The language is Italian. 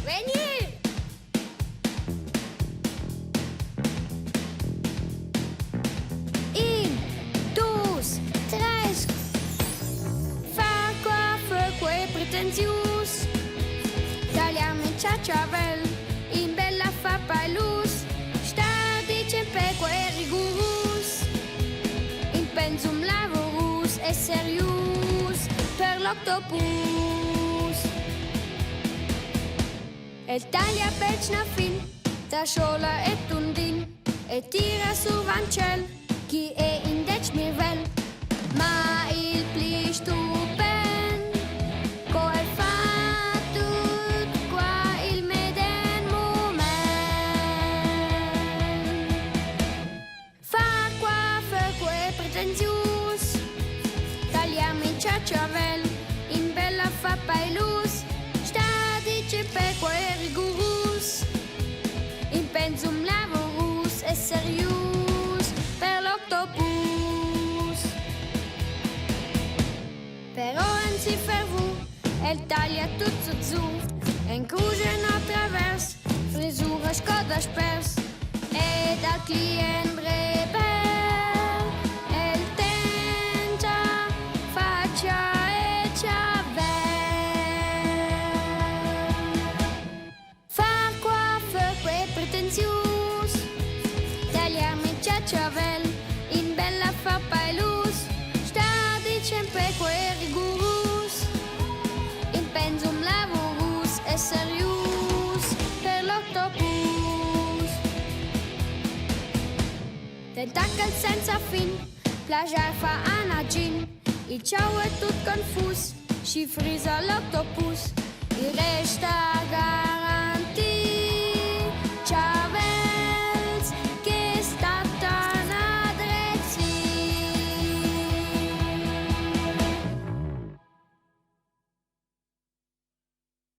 Veni! Un, dos, tres. Fa qua, fă quei pretenzius. Tagliamo in ciaciavel, in bella fa pailus. Sta dice pe quei rigurus. In pensum lavorus e serius per l'octopus. El taglia pecna fin, tasciola e tundin, e tira su vancel, chi è in dec mirvel. Ma il pli stupend, co el fa tut qua il meden moment. Fa qua, fă quei pretenzius, tagliamo in ciaciavel, in bella fa pailus. Sta dice pe quei rigurus, in pensum lavorus e serius per l'octopus. Però en si fervu, el taglia tutto zu, en crugen a travers, frisura scoda spers, ed al client breber, el tenta faccia e ciavel. Fa qua, fă quei pretenzius, tagliamo in ciaciavel, in bella fa pailus. Sta dicem pe quei rigurus, in pensum lavorus e serius per l'octopus. Tentakel senza fin, plagiar fa anagin, il ciao è tut confus, și frisa l'octopus.